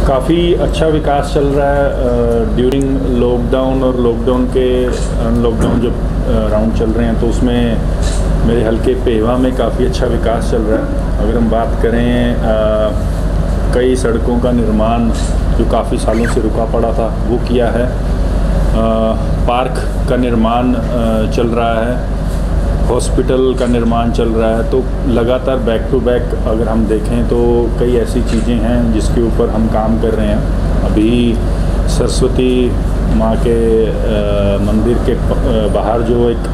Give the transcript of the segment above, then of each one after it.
काफ़ी अच्छा विकास चल रहा है ड्यूरिंग लॉकडाउन और लॉकडाउन जो राउंड चल रहे हैं, तो उसमें मेरे हल्के पेहवा में काफ़ी अच्छा विकास चल रहा है। अगर हम बात करें कई सड़कों का निर्माण जो काफ़ी सालों से रुका पड़ा था वो किया है। पार्क का निर्माण चल रहा है, हॉस्पिटल का निर्माण चल रहा है। तो लगातार बैक टू बैक अगर हम देखें तो कई ऐसी चीज़ें हैं जिसके ऊपर हम काम कर रहे हैं। अभी सरस्वती माँ के मंदिर के बाहर जो एक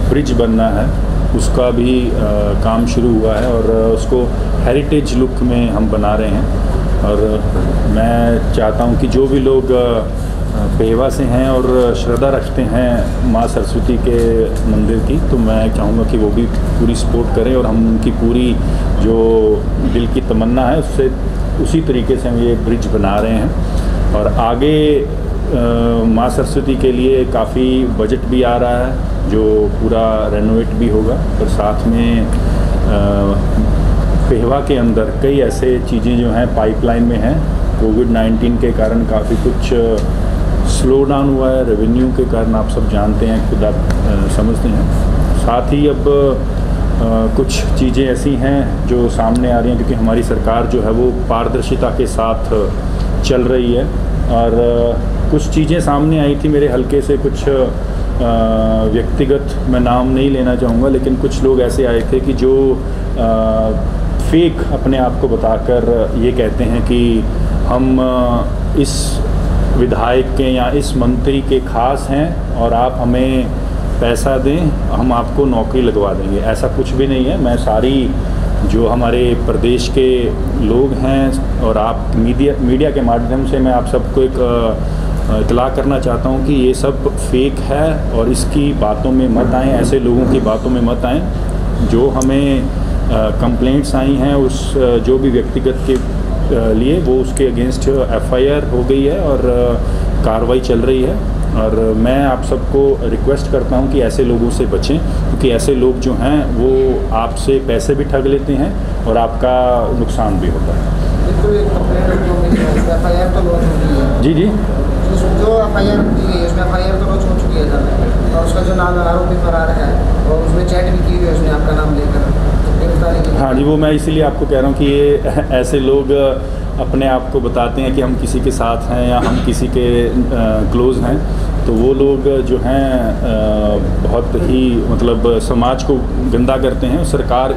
ब्रिज बनना है उसका भी काम शुरू हुआ है और उसको हेरिटेज लुक में हम बना रहे हैं। और मैं चाहता हूँ कि जो भी लोग पेहवा से हैं और श्रद्धा रखते हैं माँ सरस्वती के मंदिर की, तो मैं चाहूँगा कि वो भी पूरी सपोर्ट करें और हम उनकी पूरी जो दिल की तमन्ना है उससे उसी तरीके से हम ये ब्रिज बना रहे हैं। और आगे माँ सरस्वती के लिए काफ़ी बजट भी आ रहा है जो पूरा रेनोवेट भी होगा। और साथ में पेहवा के अंदर कई ऐसे चीज़ें जो हैं पाइपलाइन में हैं। कोविड-19 के कारण काफ़ी कुछ स्लो डाउन हुआ है, रेवेन्यू के कारण आप सब जानते हैं, खुद आप समझते हैं। साथ ही अब कुछ चीज़ें ऐसी हैं जो सामने आ रही हैं क्योंकि हमारी सरकार जो है वो पारदर्शिता के साथ चल रही है। और कुछ चीज़ें सामने आई थी मेरे हल्के से, कुछ व्यक्तिगत मैं नाम नहीं लेना चाहूँगा, लेकिन कुछ लोग ऐसे आए थे कि जो फेक अपने आप को बताकर ये कहते हैं कि हम इस विधायक के या इस मंत्री के खास हैं और आप हमें पैसा दें, हम आपको नौकरी लगवा देंगे। ऐसा कुछ भी नहीं है। मैं सारी जो हमारे प्रदेश के लोग हैं और आप मीडिया के माध्यम से मैं आप सबको एक इतला करना चाहता हूं कि ये सब फेक है और इसकी बातों में मत आएँ, ऐसे लोगों की बातों में मत आएँ। जो हमें कंप्लेंट्स आई हैं उस जो भी व्यक्तिगत के लिए वो उसके अगेंस्ट एफआईआर हो गई है और कार्रवाई चल रही है। और मैं आप सबको रिक्वेस्ट करता हूं कि ऐसे लोगों से बचें क्योंकि ऐसे लोग जो हैं वो आपसे पैसे भी ठग लेते हैं और आपका नुकसान भी होता है। जी जी, जो एफआईआर दी गई है उसमें एफआईआर तो रोज हो चुकी है सर, और उसका जो नाम आरोपी फरार है और उसमें चैट भी की हुई है उसने आपका नाम लेकर। हाँ जी, वो मैं इसीलिए आपको कह रहा हूँ कि ये ऐसे लोग अपने आप को बताते हैं कि हम किसी के साथ हैं या हम किसी के क्लोज़ हैं, तो वो लोग जो हैं बहुत ही मतलब समाज को गंदा करते हैं। सरकार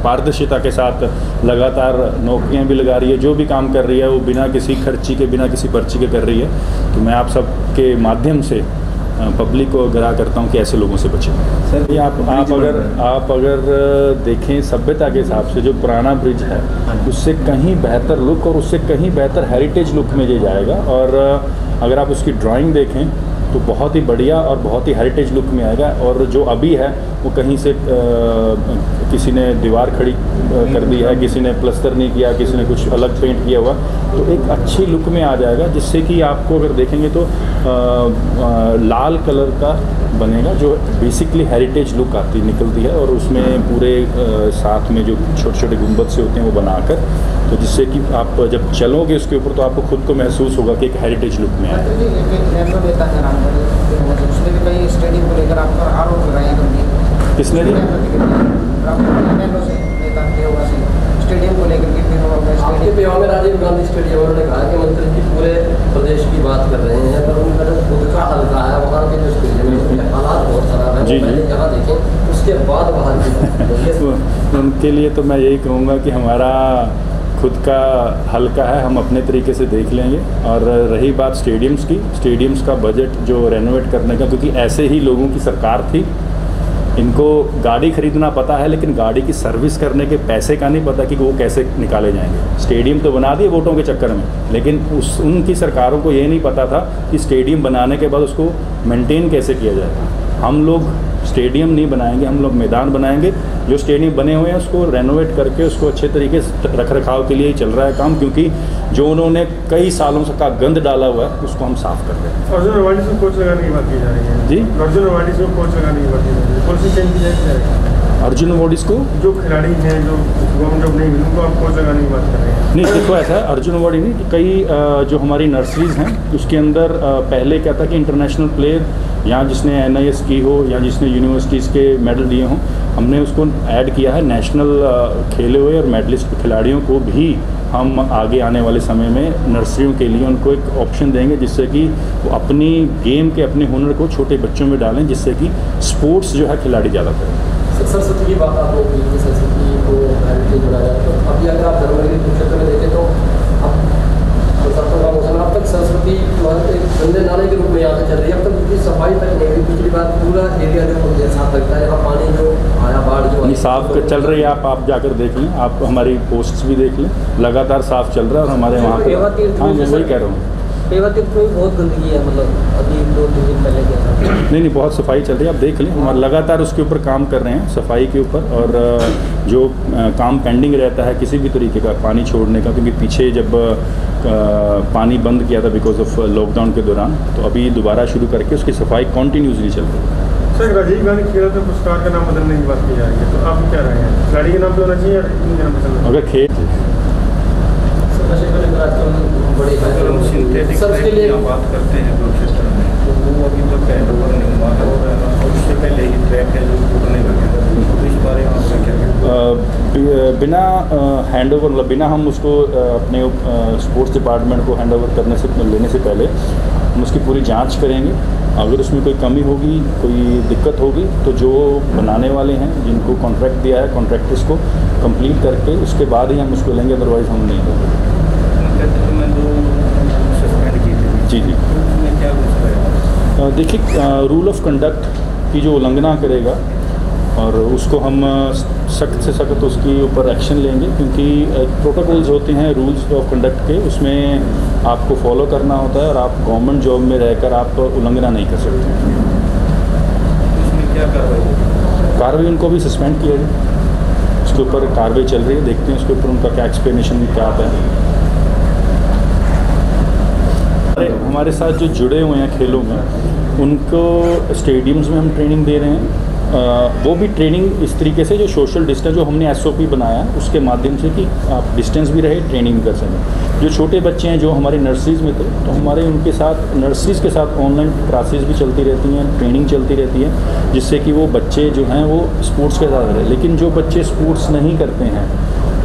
पारदर्शिता के साथ लगातार नौकरियां भी लगा रही है, जो भी काम कर रही है वो बिना किसी खर्ची के बिना किसी पर्ची के कर रही है। तो मैं आप सब के माध्यम से पब्लिक को आगाह करता हूं कि ऐसे लोगों से बचें। सर आप अगर देखें सभ्यता के हिसाब से जो पुराना ब्रिज है उससे कहीं बेहतर लुक और उससे कहीं बेहतर हेरिटेज लुक में ये जाएगा। और अगर आप उसकी ड्राइंग देखें तो बहुत ही बढ़िया और बहुत ही हेरिटेज लुक में आएगा। और जो अभी है वो कहीं से किसी ने दीवार खड़ी कर दी है, किसी ने प्लस्तर नहीं किया, किसी ने कुछ अलग पेंट किया हुआ, तो एक अच्छी लुक में आ जाएगा जिससे कि आपको अगर देखेंगे तो लाल कलर का बनेगा जो बेसिकली हेरिटेज लुक आती निकलती है। और उसमें पूरे साथ में जो छोटे छोटे गुंबद से होते हैं वो बनाकर, तो जिससे कि आप जब चलोगे उसके ऊपर तो आपको खुद को महसूस होगा कि एक हेरिटेज लुक में आए। किसने दी? स्टेडियम को लेकर के पेहवा में राजीव गांधी स्टेडियम उन्होंने कहा कि मंत्री जी पूरे प्रदेश की बात कर रहे हैं, पर उनका जो खुद का हल्का है वहाँ के जो स्टेडियम है उनके हालात बहुत खराब है। जी जी, यहाँ देखें उसके बाद बाहर की उनके लिए तो मैं यही कहूँगा कि हमारा खुद का हल्का है, हम अपने तरीके से देख लेंगे। और रही बात स्टेडियम्स की, स्टेडियम्स का बजट जो रेनोवेट करने का, क्योंकि ऐसे ही लोगों की सरकार थी, इनको गाड़ी खरीदना पता है लेकिन गाड़ी की सर्विस करने के पैसे का नहीं पता कि वो कैसे निकाले जाएंगे। स्टेडियम तो बना दिए वोटों के चक्कर में, लेकिन उनकी सरकारों को ये नहीं पता था कि स्टेडियम बनाने के बाद उसको मेंटेन कैसे किया जाए। हम लोग स्टेडियम नहीं बनाएंगे, हम लोग मैदान बनाएंगे। जो स्टेडियम बने हुए हैं उसको रेनोवेट करके उसको अच्छे तरीके से रख रखाव के लिए ही चल रहा है काम, क्योंकि जो उन्होंने कई सालों से का गंद डाला हुआ है उसको हम साफ कर रहे हैं। अर्जुन रवाडी से कोच लगाने की बात की जा रही है। जी, अर्जुन रवाडी से कोच लगाने की बात की जा रही है। पॉलिसी चेंज की जाएगी। अर्जुन अवार्डीज़ को जो खिलाड़ी हैं जो गवर्नमेंट जॉब नहीं मिली उनको आप कोच लगाने की बात कर रहे हैं? नहीं, देखो ऐसा है, अर्जुन अवार्ड ही नहीं कि कई जो हमारी नर्सरीज़ हैं उसके अंदर पहले क्या था कि इंटरनेशनल प्लेयर या जिसने NIS की हो या जिसने यूनिवर्सिटीज़ के मेडल दिए हों, हमने उसको ऐड किया है। नेशनल खेले हुए और मेडलिस्ट खिलाड़ियों को भी हम आगे आने वाले समय में नर्सरियों के लिए उनको एक ऑप्शन देंगे, जिससे कि वो अपनी गेम के अपने हुनर को छोटे बच्चों में डालें, जिससे कि स्पोर्ट्स जो है खिलाड़ी ज़्यादा करें। सरस्वती की बात आपने की कि सरस्वती को हेरिटेज बनाया जाए, तो अभी अगर आप धर्मगिरी कुरुक्षेत्र में देखें तो अब बरसातों का मौसम, अब तक सरस्वती एक गंदे नाले के रूप में यहाँ से चल रही है। अब तक उसकी सफाई तक नहीं हुई। पिछली बार पूरा एरिया जो साफ लगता है, यहाँ पानी जो आया बाढ़ जो साफ चल रही है, आप जाकर देख लें, आप हमारी पोस्ट्स भी देख लें, लगातार साफ चल रहा है। और हमारे वहाँ पे हाँ मैं वही कह रहा हूँ, पेवा तीर्थ में बहुत गंदगी है, मतलब अभी 2-3 दिन पहले क्या था। नहीं बहुत सफाई चल रही है, आप देख लें, हम लगातार उसके ऊपर काम कर रहे हैं, सफाई के ऊपर। और जो काम पेंडिंग रहता है किसी भी तरीके का पानी छोड़ने का, क्योंकि पीछे जब पानी बंद किया था बिकॉज ऑफ लॉकडाउन के दौरान, तो अभी दोबारा शुरू करके उसकी सफाई कॉन्टीन्यूसली चल रही है। सर, राजीव गांधी खेल रत्न पुरस्कार का नाम बदलने की बात की जा रही है, तो आप क्या रहे हैं? खिलाड़ी के नाम पे होना चाहिए या इनके नाम पे चलना? अगर खेल सर उसके लिए बात करते हैं कुरुक्षेत्र में, तो वो अभी तक हैंडओवर नहीं हुआ है और उससे पहले ही ट्रैक है जो टूटने लगे, तो इस बारे में आपका क्या कहना है? बिना हैंडओवर मतलब बिना हम उसको अपने स्पोर्ट्स डिपार्टमेंट को हैंडओवर लेने से पहले हम उसकी पूरी जांच करेंगे। अगर उसमें कोई कमी होगी, कोई दिक्कत होगी, तो जो बनाने वाले हैं जिनको कॉन्ट्रैक्ट दिया है, कॉन्ट्रैक्टर्स को कंप्लीट करके उसके बाद ही हम उसको लेंगे, अदरवाइज़ हम नहीं लेंगे। जी जी, देखिए रूल ऑफ कंडक्ट की जो उल्लंघना करेगा और उसको हम सख्त से सख्त उसके ऊपर एक्शन लेंगे, क्योंकि प्रोटोकॉल्स होते हैं रूल्स ऑफ कंडक्ट के, उसमें आपको फॉलो करना होता है और आप गवर्नमेंट जॉब में रहकर आप उल्लंघना नहीं कर सकते। इसमें क्या कार्रवाई उनको भी सस्पेंड किया जाए, उसके ऊपर कार्रवाई चल रही है, देखते हैं उसके ऊपर उनका क्या एक्सप्लेनेशन क्या आता है। हमारे साथ जो जुड़े हुए हैं खेलों में, उनको स्टेडियम्स में हम ट्रेनिंग दे रहे हैं। वो भी ट्रेनिंग इस तरीके से जो सोशल डिस्टेंस जो हमने SOP बनाया उसके माध्यम से कि आप डिस्टेंस भी रहे, ट्रेनिंग कर सकें। जो छोटे बच्चे हैं जो हमारी नर्सरीज़ में थे, तो हमारे उनके साथ नर्सरीज़ के साथ ऑनलाइन क्लासेस भी चलती रहती हैं, ट्रेनिंग चलती रहती है, जिससे कि वो बच्चे जो हैं वो स्पोर्ट्स के साथ रहे। लेकिन जो बच्चे स्पोर्ट्स नहीं करते हैं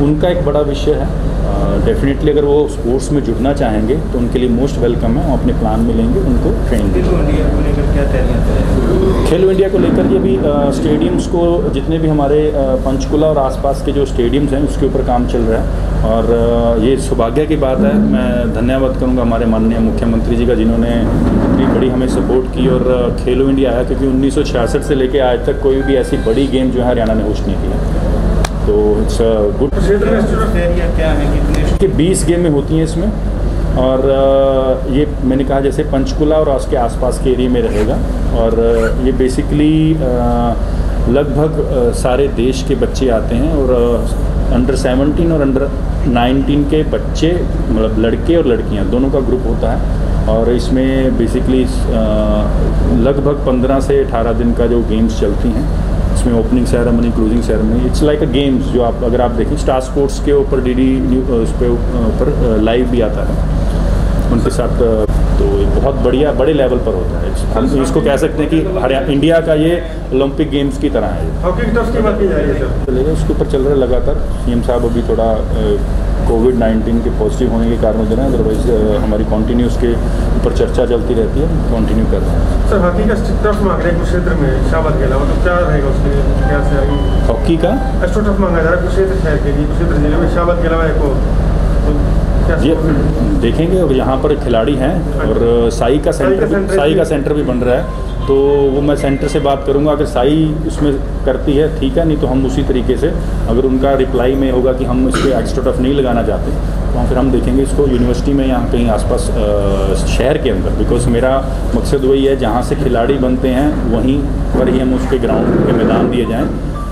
उनका एक बड़ा विषय है, डेफिनेटली अगर वो स्पोर्ट्स में जुड़ना चाहेंगे तो उनके लिए मोस्ट वेलकम है, हम अपने प्लान में लेंगे उनको ट्रेनिंग। खेलो इंडिया को लेकर क्या तैयारियां? खेलो इंडिया को लेकर ये भी स्टेडियम्स को, जितने भी हमारे पंचकुला और आसपास के जो स्टेडियम्स हैं उसके ऊपर काम चल रहा है। और ये सौभाग्य की बात है, मैं धन्यवाद करूंगा हमारे माननीय मुख्यमंत्री जी का, जिन्होंने इतनी बड़ी हमें सपोर्ट की और खेलो इंडिया आया, क्योंकि 1966 से लेकर आज तक कोई भी ऐसी बड़ी गेम जो है हरियाणा ने होस्ट नहीं किया। तो इट्स गुड। एरिया क्या है, कितने? कि 20 गेमें होती हैं इसमें, और ये मैंने कहा जैसे पंचकुला और उसके आसपास के एरिया में रहेगा। और ये बेसिकली लगभग सारे देश के बच्चे आते हैं, और अंडर 17 और अंडर 19 के बच्चे, मतलब लड़के और लड़कियां दोनों का ग्रुप होता है। और इसमें बेसिकली लगभग 15 से 18 दिन का जो गेम्स चलती हैं, इसमें opening ceremony, closing ceremony, it's like a games जो आप अगर आप देखें स्टार स्पोर्ट्स के ऊपर DD उस पे ऊपर लाइव भी आता है उनके साथ। तो ये बहुत बढ़िया बड़े लेवल पर होता है, हम इसको कह सकते हैं कि हरियाणा इंडिया का ये ओलंपिक गेम्स की तरह है। हॉकी की तरफ की बात की जा रही है सर, चलेगा उसके ऊपर चल रहा है लगातार। CM साहब अभी थोड़ा कोविड-19 के पॉजिटिव होने के कारण दे रहे हैं, अदरवाइज हमारी कंटिन्यू उसके ऊपर चर्चा चलती रहती है, कंटिन्यू कर रहे हैं। सर हॉकी का टर्फ मांग रहे हैं कुरुक्षेत्र में शाबाद के अलावा, तो क्या रहेगा उसके क्या से आगे? हॉकी का एस्ट्रो टर्फ मांगा जा रहा है कुरुक्षेत्र शहर के लिए, कुरुक्षेत्र जिले में शाबाद के अलावा एक और, ये देखेंगे। और यहाँ पर खिलाड़ी हैं और साई का सेंटर भी बन रहा है, तो वो मैं सेंटर से बात करूँगा। अगर साई उसमें करती है ठीक है, नहीं तो हम उसी तरीके से, अगर उनका रिप्लाई में होगा कि हम इस पर एक्स्ट्रा टफ नहीं लगाना चाहते, तो फिर हम देखेंगे इसको यूनिवर्सिटी में यहाँ कहीं आसपास शहर के अंदर। बिकॉज मेरा मकसद वही है, जहाँ से खिलाड़ी बनते हैं वहीं पर ही हम उसके ग्राउंड के मैदान दिए जाएँ।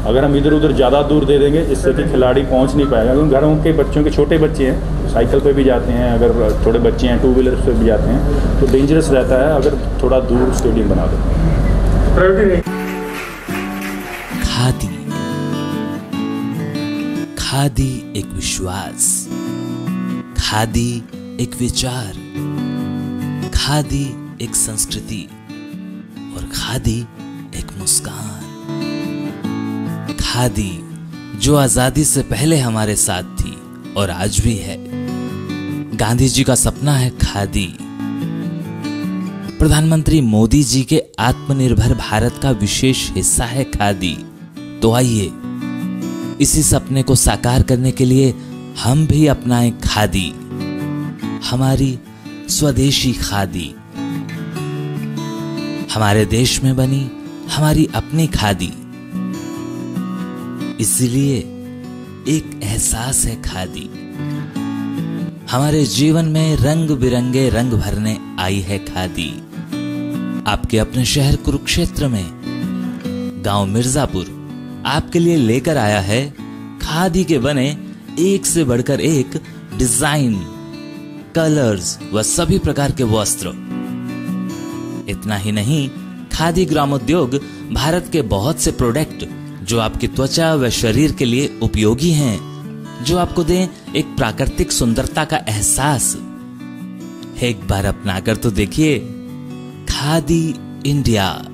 अगर हम इधर उधर ज़्यादा दूर दे देंगे, इससे कि खिलाड़ी पहुंच नहीं पाएगा, क्योंकि घरों के बच्चों के छोटे बच्चे हैं, साइकिल पे भी जाते हैं, अगर थोड़े बच्चे हैं 2 व्हीलर पे भी जाते हैं, तो डेंजरस रहता है अगर थोड़ा दूर स्टेडियम बना दें। खादी खादी एक विश्वास, खादी एक विचार, खादी एक संस्कृति और खादी एक मुस्कान। खादी जो आजादी से पहले हमारे साथ थी और आज भी है। गांधी जी का सपना है खादी। प्रधानमंत्री मोदी जी के आत्मनिर्भर भारत का विशेष हिस्सा है खादी। तो आइए इसी सपने को साकार करने के लिए हम भी अपनाएं खादी, हमारी स्वदेशी खादी, हमारे देश में बनी हमारी अपनी खादी। इसलिए एक एहसास है खादी। हमारे जीवन में रंग बिरंगे रंग भरने आई है खादी। आपके अपने शहर कुरुक्षेत्र में गांव मिर्जापुर आपके लिए लेकर आया है खादी के बने एक से बढ़कर एक डिजाइन, कलर्स व सभी प्रकार के वस्त्र। इतना ही नहीं, खादी ग्रामोद्योग भारत के बहुत से प्रोडक्ट जो आपकी त्वचा व शरीर के लिए उपयोगी हैं, जो आपको दें एक प्राकृतिक सुंदरता का एहसास। एक बार अपनाकर तो देखिए खादी इंडिया।